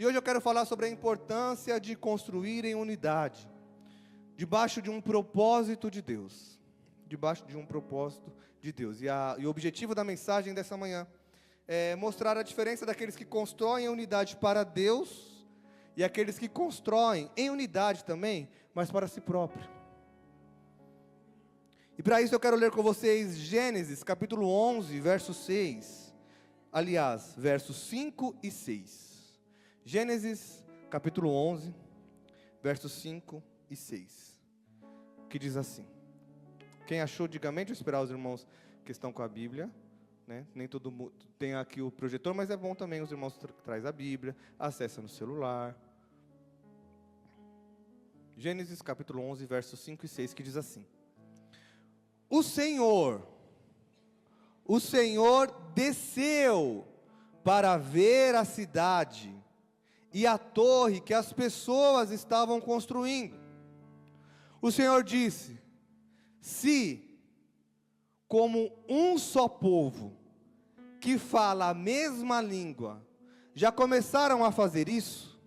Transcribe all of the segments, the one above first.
E hoje eu quero falar sobre a importância de construir em unidade, debaixo de um propósito de Deus. Debaixo de um propósito de Deus. E o objetivo da mensagem dessa manhã é mostrar a diferença daqueles que constroem em unidade para Deus e aqueles que constroem em unidade também, mas para si próprio. E para isso eu quero ler com vocês Gênesis capítulo 11, verso 6. Aliás, versos 5 e 6. Gênesis capítulo 11, versos 5 e 6. Que diz assim. Quem achou, diga amém. Deixa eu esperar os irmãos que estão com a Bíblia, né? Nem todo mundo tem aqui o projetor, mas é bom também os irmãos que trazem a Bíblia, acessa no celular. Gênesis capítulo 11, versos 5 e 6, que diz assim. O Senhor desceu para ver a cidade e a torre que as pessoas estavam construindo. O Senhor disse: se, como um só povo, que fala a mesma língua, já começaram a fazer isso,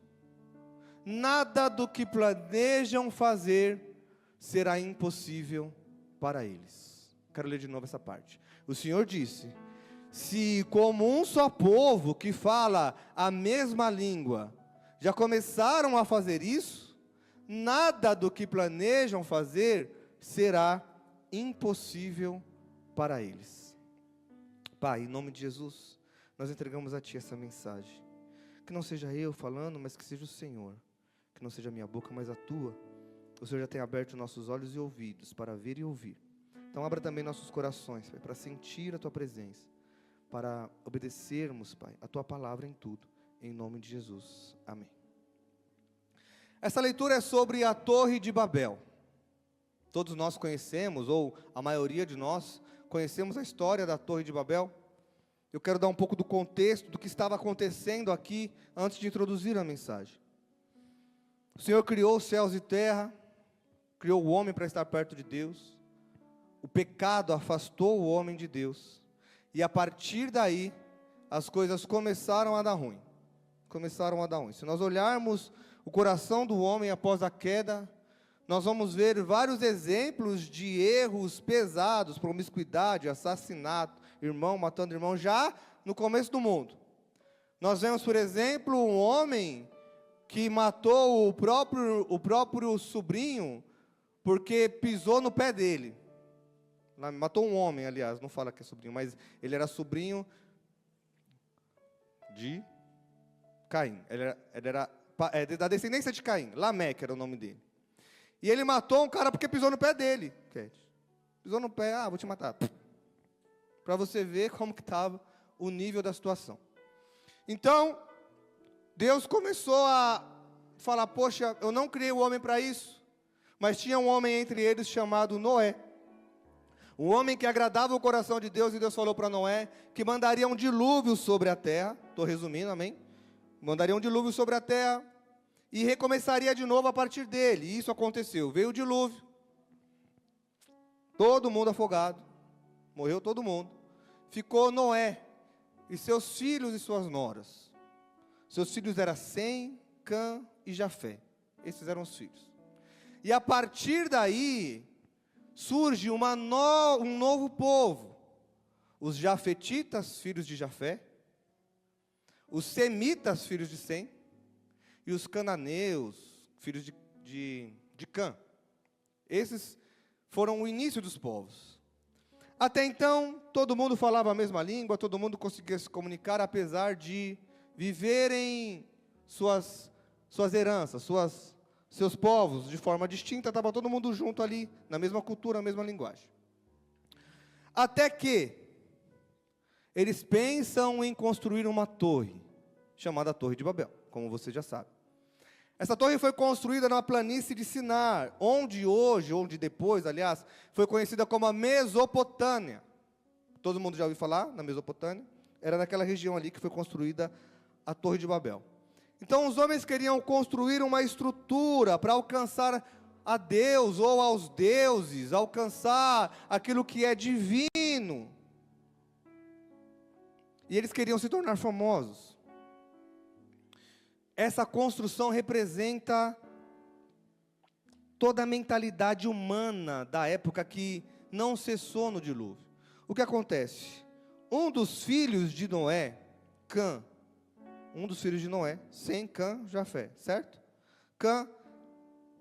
nada do que planejam fazer será impossível para eles. Quero ler de novo essa parte. O Senhor disse: se como um só povo que fala a mesma língua, já começaram a fazer isso, nada do que planejam fazer será impossível para eles. Pai, em nome de Jesus, nós entregamos a Ti essa mensagem. Que não seja eu falando, mas que seja o Senhor. Que não seja a minha boca, mas a Tua. O Senhor já tem aberto nossos olhos e ouvidos para ver e ouvir. Então abra também nossos corações, Pai, para sentir a Tua presença, para obedecermos, Pai, a Tua palavra em tudo, em nome de Jesus, amém. Essa leitura é sobre a Torre de Babel. Todos nós conhecemos, ou a maioria de nós, conhecemos a história da Torre de Babel. Eu quero dar um pouco do contexto, do que estava acontecendo aqui, antes de introduzir a mensagem. O Senhor criou os céus e terra, criou o homem para estar perto de Deus. O pecado afastou o homem de Deus. E a partir daí, as coisas começaram a dar ruim. Se nós olharmos o coração do homem após a queda, nós vamos ver vários exemplos de erros pesados, promiscuidade, assassinato, irmão matando irmão, já no começo do mundo. Nós vemos, por exemplo, um homem que matou o próprio sobrinho porque pisou no pé dele. Matou um homem, aliás, não fala que é sobrinho, mas ele era sobrinho de Caim. Ele era da descendência de Caim. Lameque era o nome dele. E ele matou um cara porque pisou no pé dele. Pisou no pé, vou te matar. Para você ver como que estava o nível da situação. Então, Deus começou a falar, poxa, eu não criei o homem para isso. Mas tinha um homem entre eles chamado Noé. Um homem que agradava o coração de Deus, e Deus falou para Noé que mandaria um dilúvio sobre a terra. Estou resumindo, amém? Mandaria um dilúvio sobre a terra e recomeçaria de novo a partir dele. E isso aconteceu. Veio o dilúvio. Todo mundo afogado. Morreu todo mundo. Ficou Noé e seus filhos e suas noras. Seus filhos eram Sem, Cã e Jafé. Esses eram os filhos. E a partir daí surge um novo povo. Os jafetitas, filhos de Jafé. Os semitas, filhos de Sem. E os cananeus, filhos de Cã. Esses foram o início dos povos. Até então, todo mundo falava a mesma língua, todo mundo conseguia se comunicar, apesar de viverem suas heranças, seus povos de forma distinta, estava todo mundo junto ali, na mesma cultura, na mesma linguagem. Até que eles pensam em construir uma torre, chamada Torre de Babel, como você já sabe. Essa torre foi construída na planície de Sinar, onde depois, foi conhecida como a Mesopotâmia. Todo mundo já ouviu falar na Mesopotâmia? Era naquela região ali que foi construída a Torre de Babel. Então os homens queriam construir uma estrutura para alcançar a Deus ou aos deuses, alcançar aquilo que é divino. E eles queriam se tornar famosos. essa construção representa toda a mentalidade humana da época que não cessou no dilúvio. O que acontece? Um dos filhos de Noé, Cã, Sem, Cã, Jafé, certo? Cã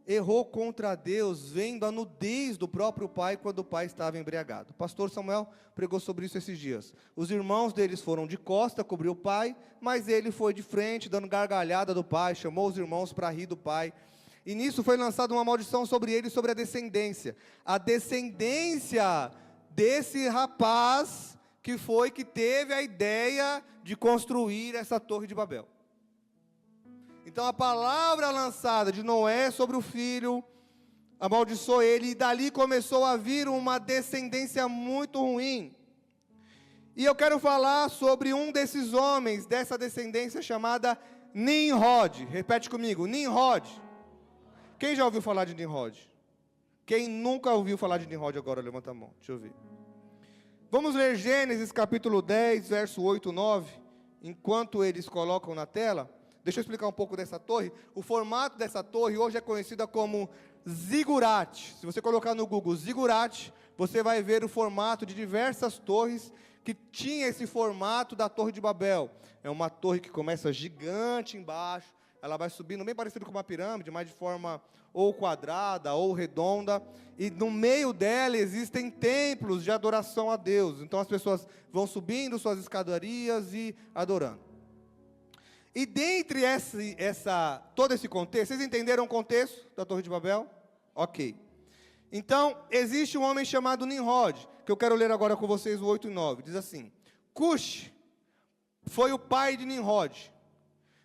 errou contra Deus, vendo a nudez do próprio pai quando o pai estava embriagado. O pastor Samuel pregou sobre isso esses dias. Os irmãos deles foram de costa, cobriu o pai, mas ele foi de frente, dando gargalhada do pai, chamou os irmãos para rir do pai. E nisso foi lançada uma maldição sobre ele e sobre a descendência. A descendência desse rapaz que teve a ideia de construir essa torre de Babel. Então a palavra lançada de Noé sobre o filho amaldiçoou ele, e dali começou a vir uma descendência muito ruim. E eu quero falar sobre um desses homens, dessa descendência chamada Nimrod. Repete comigo, Nimrod. Quem já ouviu falar de Nimrod? Quem nunca ouviu falar de Nimrod agora, levanta a mão, deixa eu ver. Vamos ler Gênesis capítulo 10, verso 8 e 9, enquanto eles colocam na tela. Deixa eu explicar um pouco dessa torre. O formato dessa torre hoje é conhecida como zigurate. Se você colocar no Google zigurate, você vai ver o formato de diversas torres que tinha esse formato da Torre de Babel. É uma torre que começa gigante embaixo, ela vai subindo bem parecido com uma pirâmide, mas de forma ou quadrada ou redonda, e no meio dela existem templos de adoração a Deus. Então as pessoas vão subindo suas escadarias e adorando. E dentre todo esse contexto, vocês entenderam o contexto da Torre de Babel? Ok. Então, existe um homem chamado Nimrod, que eu quero ler agora com vocês o 8 e 9. Diz assim: Cush foi o pai de Nimrod.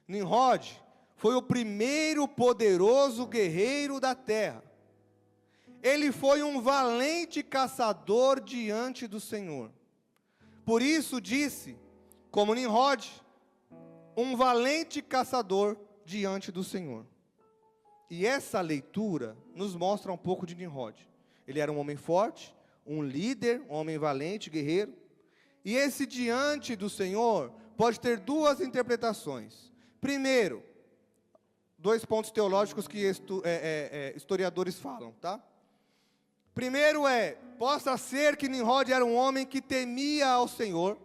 Nimrod foi o primeiro poderoso guerreiro da terra. Ele foi um valente caçador diante do Senhor. Por isso disse, como Nimrod, um valente caçador diante do Senhor. E essa leitura nos mostra um pouco de Nimrod. Ele era um homem forte, um líder, um homem valente, guerreiro. E esse diante do Senhor pode ter duas interpretações. Primeiro, 2 pontos teológicos que historiadores falam, tá? Primeiro possa ser que Nimrod era um homem que temia ao Senhor,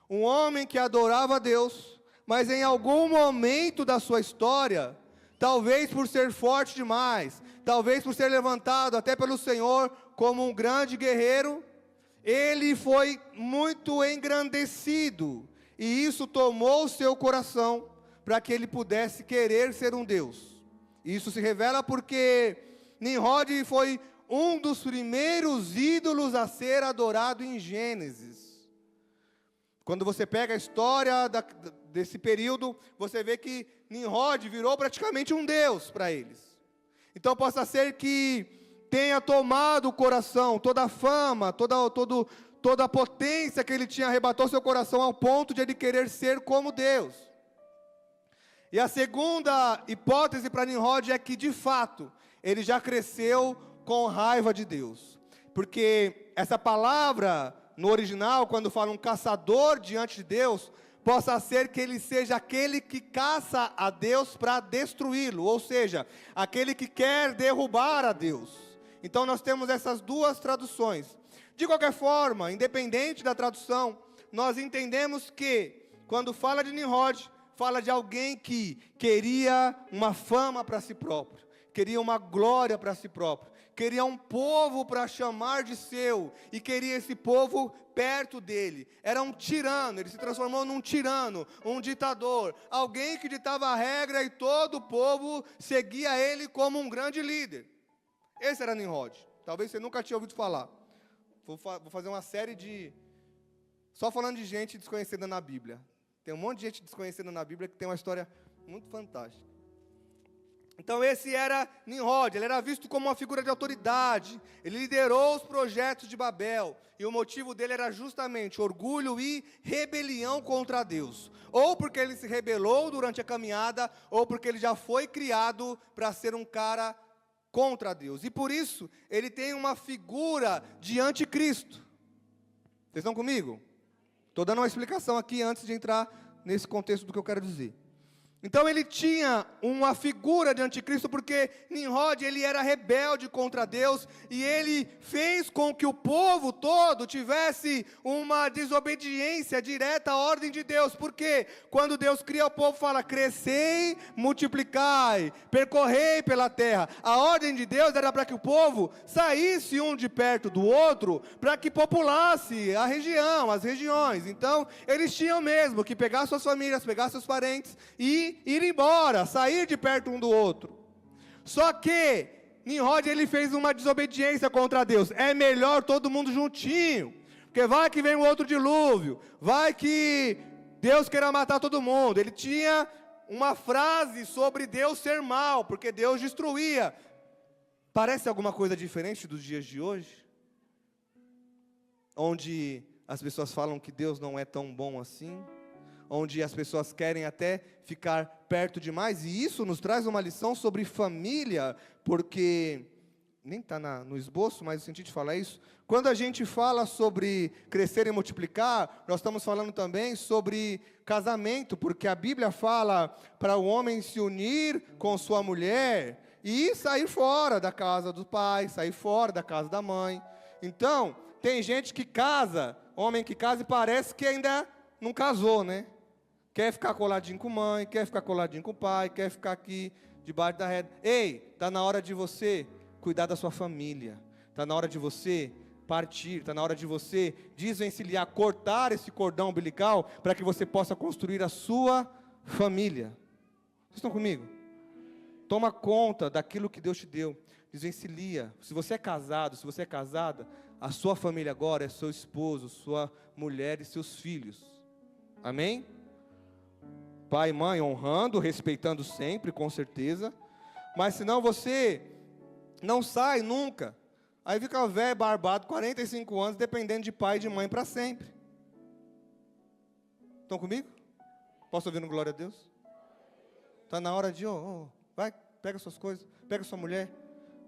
um homem que adorava a Deus, mas em algum momento da sua história, talvez por ser forte demais, talvez por ser levantado até pelo Senhor como um grande guerreiro, ele foi muito engrandecido, e isso tomou o seu coração, para que ele pudesse querer ser um Deus. Isso se revela porque Nimrod foi um dos primeiros ídolos a ser adorado em Gênesis. Quando você pega a história desse período, você vê que Nimrod virou praticamente um Deus para eles. Então possa ser que tenha tomado o coração, toda a fama, toda a potência que ele tinha, arrebatou seu coração ao ponto de ele querer ser como Deus. E a segunda hipótese para Nimrod é que, de fato, ele já cresceu com raiva de Deus. Porque essa palavra, no original, quando fala um caçador diante de Deus, possa ser que ele seja aquele que caça a Deus para destruí-lo, ou seja, aquele que quer derrubar a Deus. Então nós temos essas duas traduções. De qualquer forma, independente da tradução, nós entendemos que, quando fala de Nimrod, fala de alguém que queria uma fama para si próprio, queria uma glória para si próprio, queria um povo para chamar de seu, e queria esse povo perto dele. Era um tirano, ele se transformou num tirano, um ditador, alguém que ditava a regra e todo o povo seguia ele como um grande líder. Esse era Nimrod. Talvez você nunca tinha ouvido falar. Vou fazer uma série só falando de gente desconhecida na Bíblia. Tem um monte de gente desconhecida na Bíblia que tem uma história muito fantástica. Então esse era Nimrod, ele era visto como uma figura de autoridade, ele liderou os projetos de Babel, e o motivo dele era justamente orgulho e rebelião contra Deus, ou porque ele se rebelou durante a caminhada, ou porque ele já foi criado para ser um cara contra Deus, e por isso ele tem uma figura de anticristo. Vocês estão comigo? Estou dando uma explicação aqui antes de entrar nesse contexto do que eu quero dizer. Então ele tinha uma figura de anticristo, porque Nimrod, ele era rebelde contra Deus, e ele fez com que o povo todo tivesse uma desobediência direta à ordem de Deus. Porque quando Deus cria o povo, fala: crescei, multiplicai, percorrei pela terra. A ordem de Deus era para que o povo saísse um de perto do outro, para que populasse a região, as regiões. Então eles tinham mesmo que pegar suas famílias, pegar seus parentes e ir embora, sair de perto um do outro. Só que Nimrod, ele fez uma desobediência contra Deus. É melhor todo mundo juntinho, porque vai que vem um outro dilúvio, vai que Deus queira matar todo mundo. Ele tinha uma frase sobre Deus ser mal, porque Deus destruía. Parece alguma coisa diferente dos dias de hoje, onde as pessoas falam que Deus não é tão bom assim, onde as pessoas querem até ficar perto demais, e isso nos traz uma lição sobre família, porque, nem está no esboço, mas o sentido de falar isso, quando a gente fala sobre crescer e multiplicar, nós estamos falando também sobre casamento, porque a Bíblia fala para o homem se unir com sua mulher, e sair fora da casa do pai, sair fora da casa da mãe. Então, tem gente que casa, homem que casa, e parece que ainda não casou, né? Quer ficar coladinho com mãe, quer ficar coladinho com o pai, quer ficar aqui debaixo da rede. Ei, está na hora de você cuidar da sua família. Está na hora de você partir, está na hora de você desvencilhar, cortar esse cordão umbilical para que você possa construir a sua família. Vocês estão comigo? Toma conta daquilo que Deus te deu. Desvencilia. Se você é casado, se você é casada, a sua família agora é seu esposo, sua mulher e seus filhos. Amém? Pai e mãe honrando, respeitando sempre, com certeza. Mas senão você não sai nunca. Aí fica velho, barbado, 45 anos, dependendo de pai e de mãe para sempre. Estão comigo? Posso ouvir no glória a Deus? Está na hora de, vai, pega suas coisas, pega sua mulher,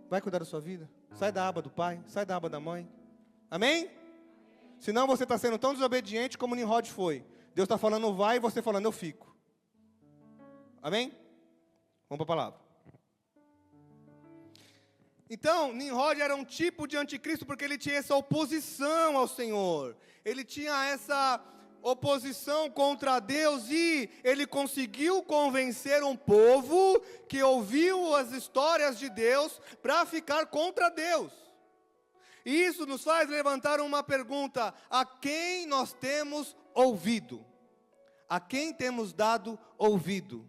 vai cuidar da sua vida. Sai da aba do pai, sai da aba da mãe. Amém? Senão você está sendo tão desobediente como Nimrod foi. Deus está falando vai e você falando eu fico. Amém? Vamos para a palavra. Então, Nimrod era um tipo de anticristo porque ele tinha essa oposição ao Senhor. Ele tinha essa oposição contra Deus e ele conseguiu convencer um povo que ouviu as histórias de Deus para ficar contra Deus. E isso nos faz levantar uma pergunta: a quem nós temos ouvido? A quem temos dado ouvido?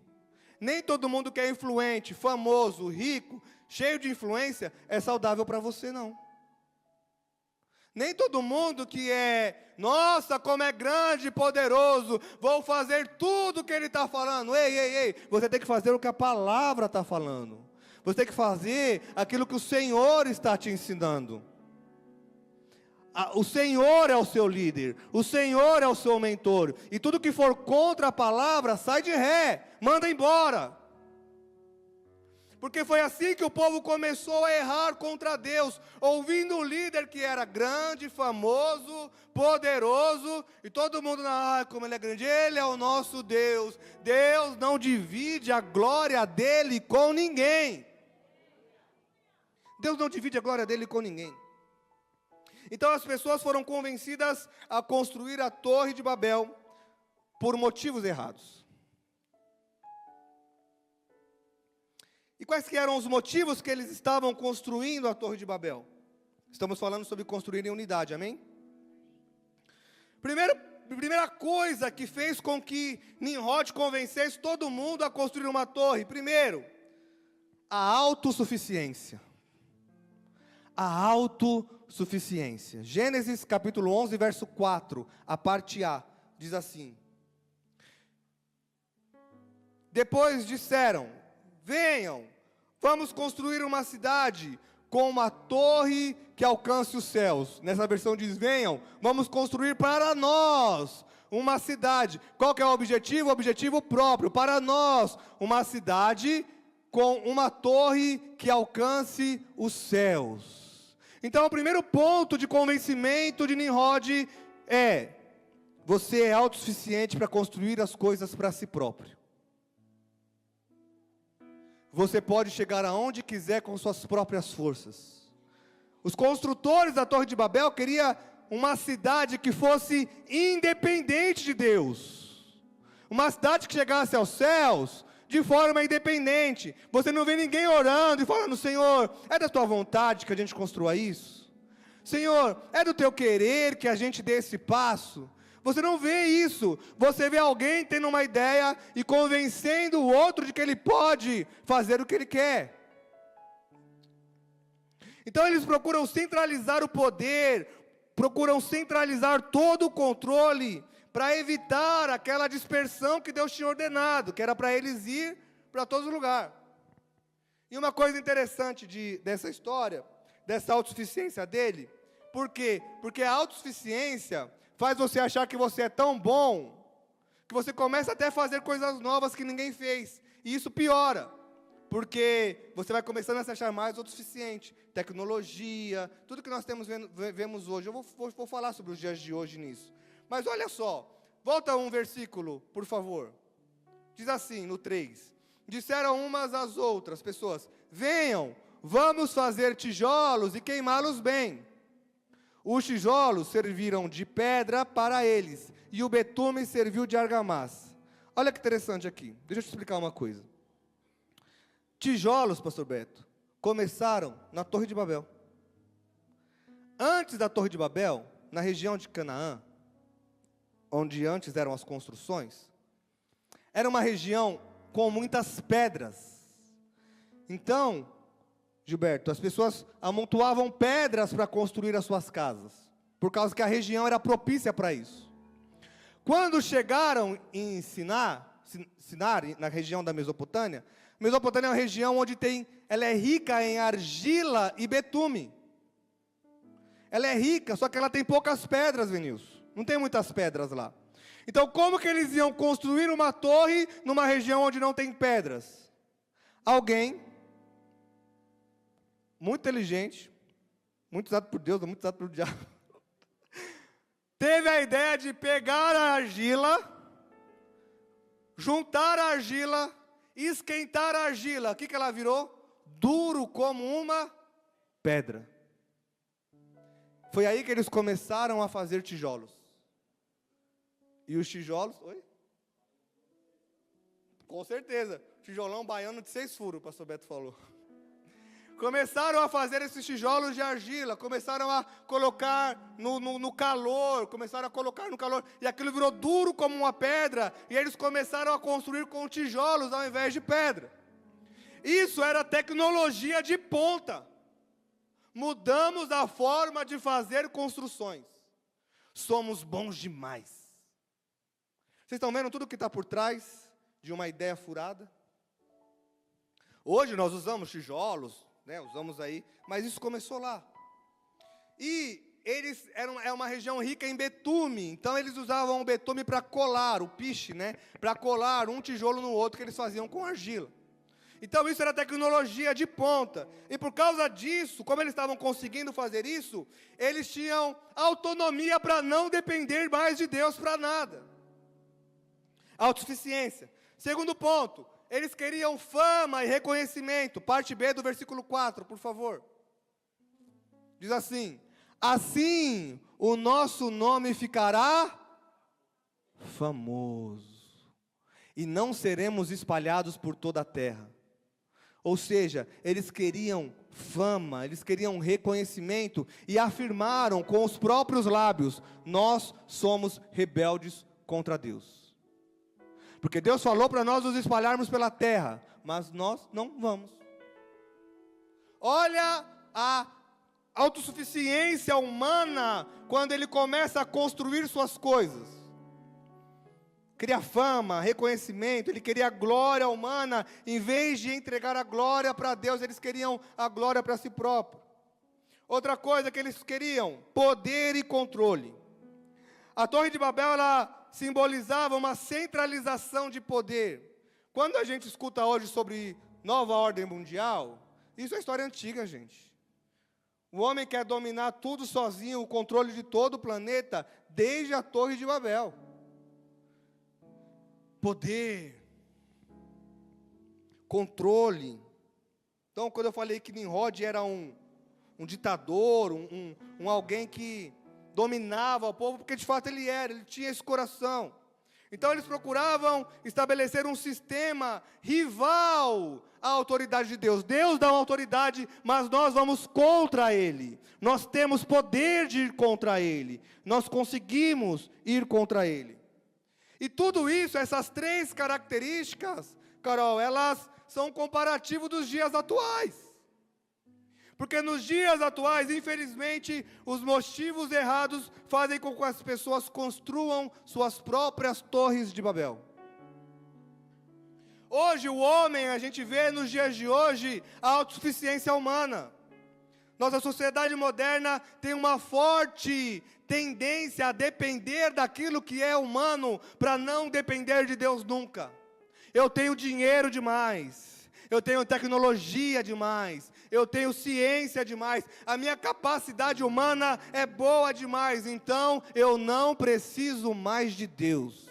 Nem todo mundo que é influente, famoso, rico, cheio de influência, é saudável para você, não. Nem todo mundo que é, nossa, como é grande e poderoso, vou fazer tudo o que ele está falando. Ei, você tem que fazer o que a palavra está falando. Você tem que fazer aquilo que o Senhor está te ensinando. O Senhor é o seu líder, o Senhor é o seu mentor, e tudo que for contra a palavra, sai de ré, manda embora. Porque foi assim que o povo começou a errar contra Deus, ouvindo um líder que era grande, famoso, poderoso, e todo mundo, como ele é grande, ele é o nosso Deus. Deus não divide a glória dele com ninguém. Deus não divide a glória dele com ninguém. Então as pessoas foram convencidas a construir a Torre de Babel por motivos errados. E quais que eram os motivos que eles estavam construindo a Torre de Babel? Estamos falando sobre construir em unidade, amém? Primeira coisa que fez com que Nimrod convencesse todo mundo a construir uma torre. Primeiro, a autossuficiência. A autossuficiência. Gênesis capítulo 11, verso 4, a parte A, diz assim: depois disseram, venham, vamos construir uma cidade com uma torre que alcance os céus. Nessa versão diz, venham, vamos construir para nós uma cidade. Qual que é o objetivo? O objetivo próprio, para nós, uma cidade com uma torre que alcance os céus. Então, o primeiro ponto de convencimento de Nimrod é: você é autossuficiente para construir as coisas para si próprio. você pode chegar aonde quiser com suas próprias forças. Os construtores da Torre de Babel queriam uma cidade que fosse independente de Deus. Uma cidade que chegasse aos céus de forma independente. Você não vê ninguém orando e falando: Senhor, é da tua vontade que a gente construa isso? Senhor, é do teu querer que a gente dê esse passo? Você não vê isso. Você vê alguém tendo uma ideia e convencendo o outro de que ele pode fazer o que ele quer. Então eles procuram centralizar o poder, procuram centralizar todo o controle, para evitar aquela dispersão que Deus tinha ordenado, que era para eles ir para todos os lugares. E uma coisa interessante dessa história, dessa autossuficiência dele, por quê? Porque a autossuficiência faz você achar que você é tão bom, que você começa até a fazer coisas novas que ninguém fez, e isso piora, porque você vai começando a se achar mais autossuficiente. Tecnologia, tudo que nós vemos hoje, eu vou falar sobre os dias de hoje nisso. Mas olha só, volta um versículo, por favor. Diz assim, no 3. Disseram umas às outras pessoas: venham, vamos fazer tijolos e queimá-los bem. Os tijolos serviram de pedra para eles, e o betume serviu de argamassa. Olha que interessante aqui, deixa eu te explicar uma coisa. Tijolos, pastor Beto, começaram na Torre de Babel. Antes da Torre de Babel, na região de Canaã, onde antes eram as construções, era uma região com muitas pedras. Então, Gilberto, as pessoas amontoavam pedras para construir as suas casas, por causa que a região era propícia para isso. Quando chegaram em Sinar, na região da Mesopotâmia, Mesopotâmia é uma região onde ela é rica em argila e betume. Ela é rica, só que ela tem poucas pedras, Vinícius. Não tem muitas pedras lá. Então, como que eles iam construir uma torre numa região onde não tem pedras? Alguém muito inteligente, muito usado por Deus, muito usado pelo diabo, teve a ideia de pegar a argila, juntar a argila, esquentar a argila. O que ela virou? Duro como uma pedra. Foi aí que eles começaram a fazer tijolos. E os tijolos, oi? Com certeza, tijolão baiano de 6 furos, o pastor Beto falou. Começaram a fazer esses tijolos de argila, começaram a colocar no calor, e aquilo virou duro como uma pedra, e eles começaram a construir com tijolos ao invés de pedra. Isso era tecnologia de ponta. Mudamos a forma de fazer construções. Somos bons demais. Vocês estão vendo tudo que está por trás de uma ideia furada? Hoje nós usamos tijolos, né, usamos aí, mas isso começou lá. E é uma região rica em betume, então eles usavam o betume para colar, o piche, né, para colar um tijolo no outro, que eles faziam com argila. Então isso era tecnologia de ponta, e por causa disso, como eles estavam conseguindo fazer isso, eles tinham autonomia para não depender mais de Deus para nada. Autossuficiência. Segundo ponto, eles queriam fama e reconhecimento. Parte B do versículo 4, por favor. Diz assim: assim o nosso nome ficará famoso, e não seremos espalhados por toda a terra. Ou seja, eles queriam fama, eles queriam reconhecimento, e afirmaram com os próprios lábios: nós somos rebeldes contra Deus. Porque Deus falou para nós nos espalharmos pela terra, mas nós não vamos. Olha a autossuficiência humana quando ele começa a construir suas coisas. Queria fama, reconhecimento, ele queria glória humana, em vez de entregar a glória para Deus, eles queriam a glória para si próprio. Outra coisa que eles queriam, poder e controle. A Torre de Babel, ela simbolizava uma centralização de poder. Quando a gente escuta hoje sobre nova ordem mundial, isso é história antiga, gente. O homem quer dominar tudo sozinho, o controle de todo o planeta, desde a Torre de Babel. Poder, controle. Então, quando eu falei que Nimrod era um ditador, alguém que dominava o povo, porque de fato ele tinha esse coração. Então eles procuravam estabelecer um sistema rival à autoridade de Deus. Deus dá uma autoridade, mas nós vamos contra Ele. Nós temos poder de ir contra Ele. Nós conseguimos ir contra Ele. E tudo isso, essas 3 características, Carol, elas são um comparativo dos dias atuais. Porque nos dias atuais, infelizmente, os motivos errados fazem com que as pessoas construam suas próprias torres de Babel. Hoje o homem, a gente vê nos dias de hoje, a autossuficiência humana. Nossa sociedade moderna tem uma forte tendência a depender daquilo que é humano, para não depender de Deus nunca. Eu tenho dinheiro demais, eu tenho tecnologia demais, eu tenho ciência demais, a minha capacidade humana é boa demais, então eu não preciso mais de Deus.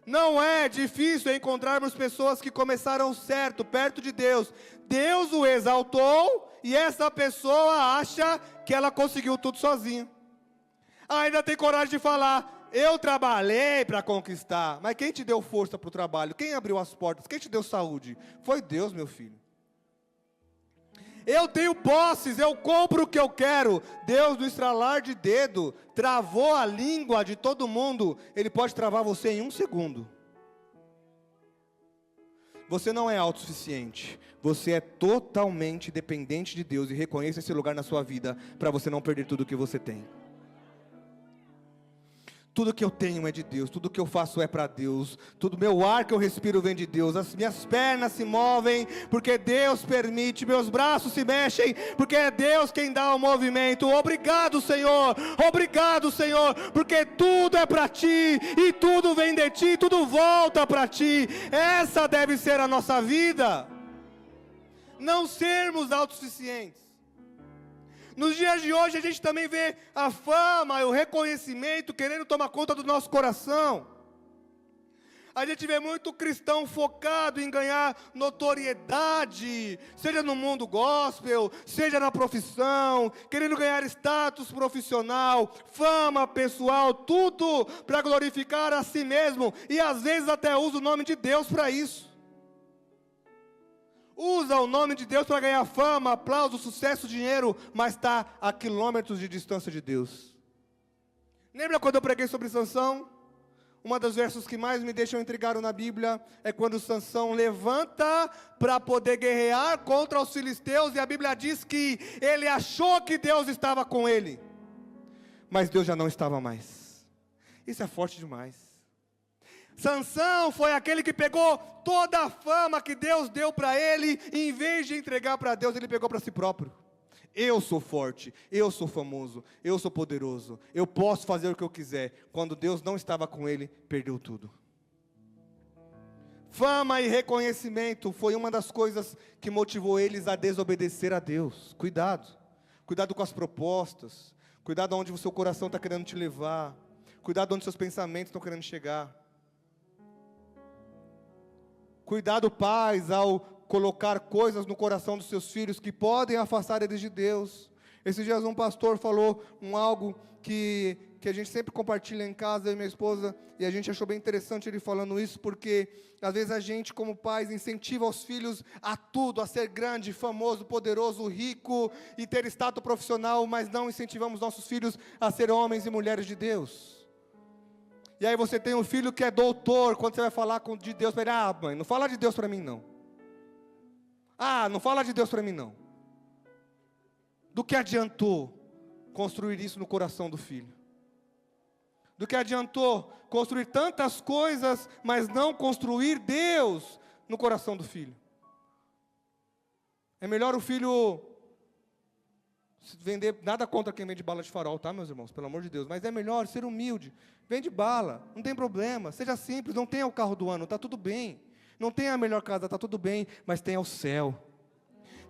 Não é difícil encontrarmos pessoas que começaram certo, perto de Deus. Deus o exaltou e essa pessoa acha que ela conseguiu tudo sozinha. Ainda tem coragem de falar, eu trabalhei para conquistar. Mas quem te deu força para o trabalho? Quem abriu as portas? Quem te deu saúde? Foi Deus, meu filho. Eu tenho posses, eu compro o que eu quero. Deus, no estralar de dedo, travou a língua de todo mundo. Ele pode travar você em 1 segundo. Você não é autossuficiente. Você é totalmente dependente de Deus. E reconheça esse lugar na sua vida, para você não perder tudo que você tem. Tudo que eu tenho é de Deus, tudo que eu faço é para Deus, tudo meu ar que eu respiro vem de Deus, as minhas pernas se movem, porque Deus permite, meus braços se mexem, porque é Deus quem dá o movimento. Obrigado, Senhor, porque tudo é para Ti, e tudo vem de Ti, tudo volta para Ti. Essa deve ser a nossa vida, não sermos autossuficientes. Nos dias de hoje a gente também vê a fama e o reconhecimento querendo tomar conta do nosso coração. A gente vê muito cristão focado em ganhar notoriedade, seja no mundo gospel, seja na profissão, querendo ganhar status profissional, fama pessoal, tudo para glorificar a si mesmo, e às vezes até usa o nome de Deus para isso. Usa o nome de Deus para ganhar fama, aplauso, sucesso, dinheiro, mas está a quilômetros de distância de Deus. Lembra quando eu preguei sobre Sansão? Uma dos versos que mais me deixam intrigado na Bíblia é quando Sansão levanta para poder guerrear contra os filisteus, e a Bíblia diz que ele achou que Deus estava com ele, mas Deus já não estava mais. Isso é forte demais. Sansão foi aquele que pegou toda a fama que Deus deu para ele, e em vez de entregar para Deus, ele pegou para si próprio. Eu sou forte, eu sou famoso, eu sou poderoso, eu posso fazer o que eu quiser. Quando Deus não estava com ele, perdeu tudo. Fama e reconhecimento foi uma das coisas que motivou eles a desobedecer a Deus. Cuidado com as propostas, cuidado onde o seu coração está querendo te levar, cuidado onde seus pensamentos estão querendo chegar. Cuidado, pais, ao colocar coisas no coração dos seus filhos que podem afastar eles de Deus. Esses dias um pastor falou algo que a gente sempre compartilha em casa, eu e minha esposa, e a gente achou bem interessante ele falando isso, porque às vezes a gente como pais incentiva os filhos a tudo, a ser grande, famoso, poderoso, rico e ter status profissional, mas não incentivamos nossos filhos a ser homens e mulheres de Deus. E aí você tem um filho que é doutor, quando você vai falar de Deus para ele, mãe, não fala de Deus para mim não. Não fala de Deus para mim não. Do que adiantou construir isso no coração do filho? Do que adiantou construir tantas coisas, mas não construir Deus no coração do filho? É melhor o filho vender, nada contra quem vende bala de farol, tá, meus irmãos, pelo amor de Deus, mas é melhor ser humilde. Vende bala, não tem problema, seja simples, não tenha o carro do ano, está tudo bem. Não tenha a melhor casa, está tudo bem, mas tenha o céu.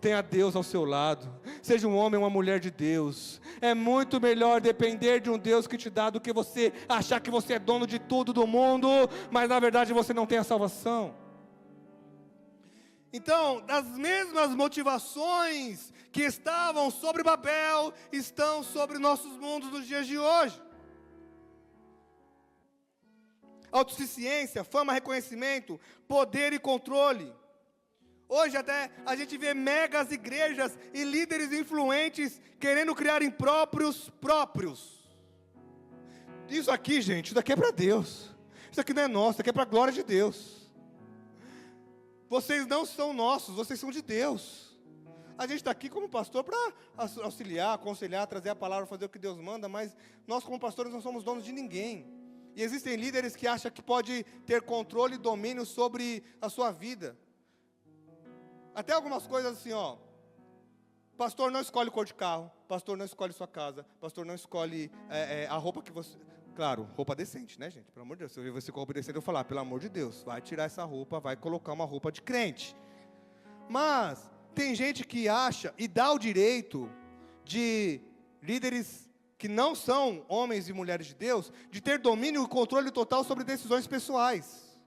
Tenha Deus ao seu lado. Seja um homem ou uma mulher de Deus. É muito melhor depender de um Deus que te dá do que você achar que você é dono de tudo do mundo, mas na verdade você não tem a salvação. Então, as mesmas motivações que estavam sobre Babel, estão sobre nossos mundos nos dias de hoje. Autossuficiência, fama, reconhecimento, poder e controle. Hoje até a gente vê megas igrejas e líderes influentes querendo criar próprios. Isso aqui, gente, isso daqui é para Deus. Isso aqui não é nosso, isso aqui é para a glória de Deus. Vocês não são nossos, vocês são de Deus. A gente está aqui como pastor para auxiliar, aconselhar, trazer a palavra, fazer o que Deus manda, mas nós como pastores não somos donos de ninguém. E existem líderes que acham que pode ter controle e domínio sobre a sua vida. Até algumas coisas assim, ó. Pastor não escolhe cor de carro, pastor não escolhe sua casa, pastor não escolhe a roupa que você... Claro, roupa decente, né, gente? Pelo amor de Deus, se eu ver você com roupa decente, eu vou falar, pelo amor de Deus, vai tirar essa roupa, vai colocar uma roupa de crente. Mas tem gente que acha e dá o direito de líderes que não são homens e mulheres de Deus, de ter domínio e controle total sobre decisões pessoais.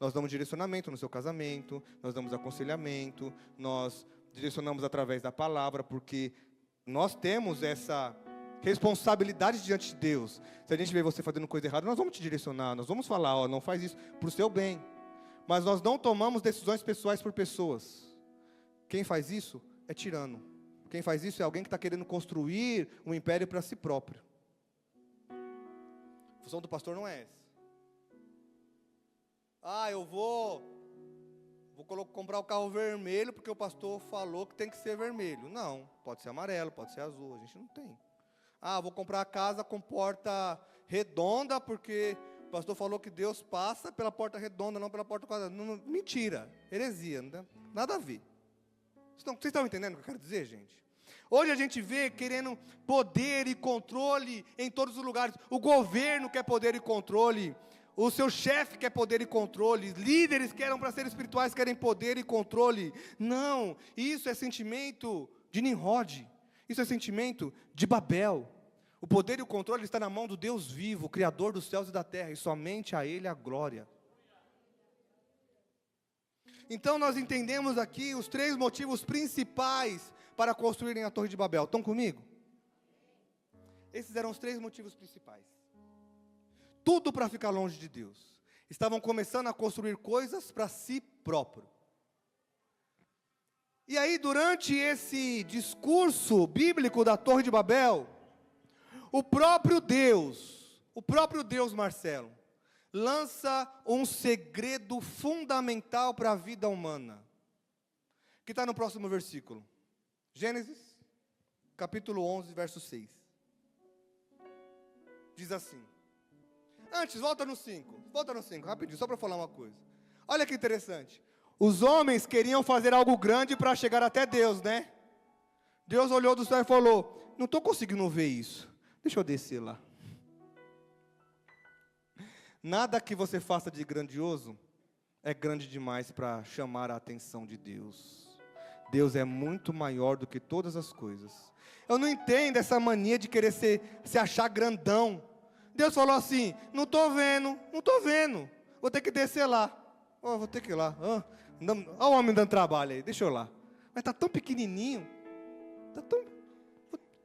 Nós damos direcionamento no seu casamento, nós damos aconselhamento, nós direcionamos através da palavra, porque nós temos essa responsabilidade diante de Deus. Se a gente vê você fazendo coisa errada, nós vamos te direcionar, nós vamos falar, ó, não faz isso, para o seu bem. Mas nós não tomamos decisões pessoais por pessoas. Quem faz isso é tirano. Quem faz isso é alguém que está querendo construir um império para si próprio. A função do pastor não é essa. Eu vou comprar o carro vermelho porque o pastor falou que tem que ser vermelho. Não, pode ser amarelo, pode ser azul, a gente não tem. Vou comprar a casa com porta redonda porque o pastor falou que Deus passa pela porta redonda, não pela porta quadrada. Mentira, heresia, não tem nada a ver. Vocês estão entendendo o que eu quero dizer, gente? Hoje a gente vê querendo poder e controle em todos os lugares. O governo quer poder e controle. O seu chefe quer poder e controle. Líderes que eram para ser espirituais querem poder e controle. Não, isso é sentimento de Nimrod. Isso é sentimento de Babel. O poder e o controle está na mão do Deus vivo, Criador dos céus e da terra. E somente a Ele a glória. Então nós entendemos aqui os 3 motivos principais para construírem a Torre de Babel. Estão comigo? Esses eram os 3 motivos principais. Tudo para ficar longe de Deus. Estavam começando a construir coisas para si próprio. E aí, durante esse discurso bíblico da Torre de Babel, o próprio Deus, Marcelo, lança um segredo fundamental para a vida humana, que está no próximo versículo. Gênesis, capítulo 11, verso 6. Diz assim. Antes, volta no 5, rapidinho, só para falar uma coisa. Olha que interessante. Os homens queriam fazer algo grande para chegar até Deus, né? Deus olhou do céu e falou, não estou conseguindo ver isso, deixa eu descer lá. Nada que você faça de grandioso é grande demais para chamar a atenção de Deus. Deus é muito maior do que todas as coisas. Eu não entendo essa mania de querer se achar grandão. Deus falou assim, não estou vendo, vou ter que descer lá. Vou ter que ir lá. Olha o homem dando trabalho aí, deixa eu lá. Mas está tão pequenininho,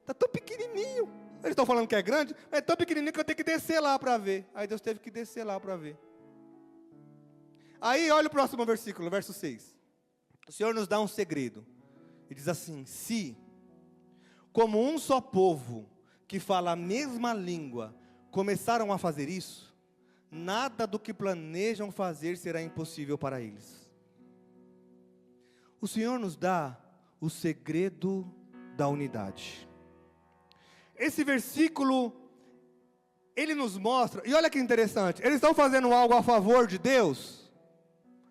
está tão pequenininho. Eles estão falando que é grande, mas é tão pequenininho que eu tenho que descer lá para ver. Aí Deus teve que descer lá para ver. Aí olha o próximo versículo, verso 6. O Senhor nos dá um segredo. E diz assim, se, como um só povo, que fala a mesma língua, começaram a fazer isso, nada do que planejam fazer será impossível para eles. O Senhor nos dá o segredo da unidade. Esse versículo, ele nos mostra, e olha que interessante, eles estão fazendo algo a favor de Deus?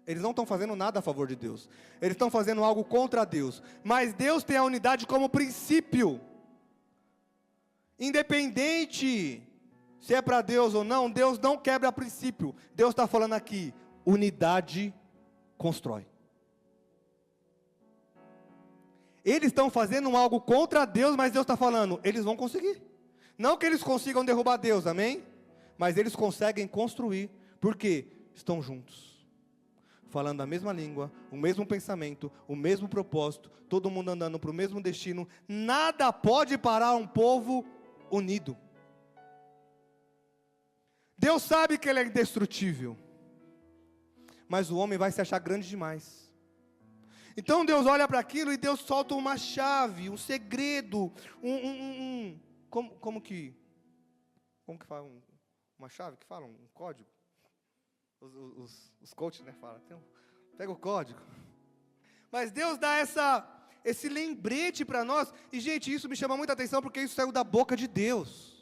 Eles não estão fazendo nada a favor de Deus, eles estão fazendo algo contra Deus, mas Deus tem a unidade como princípio, independente se é para Deus ou não, Deus não quebra princípio. Deus está falando aqui, unidade constrói. Eles estão fazendo algo contra Deus, mas Deus está falando, eles vão conseguir. Não que eles consigam derrubar Deus, amém? Mas eles conseguem construir, porque estão juntos. falando a mesma língua, o mesmo pensamento, o mesmo propósito, todo mundo andando para o mesmo destino. Nada pode parar um povo unido. Deus sabe que Ele é indestrutível, mas o homem vai se achar grande demais. Então Deus olha para aquilo e Deus solta uma chave, um segredo, como que fala uma chave, que fala um código? Os coaches, né, falam, pega o código. Mas Deus dá esse lembrete para nós, e gente, isso me chama muita atenção, porque isso saiu da boca de Deus.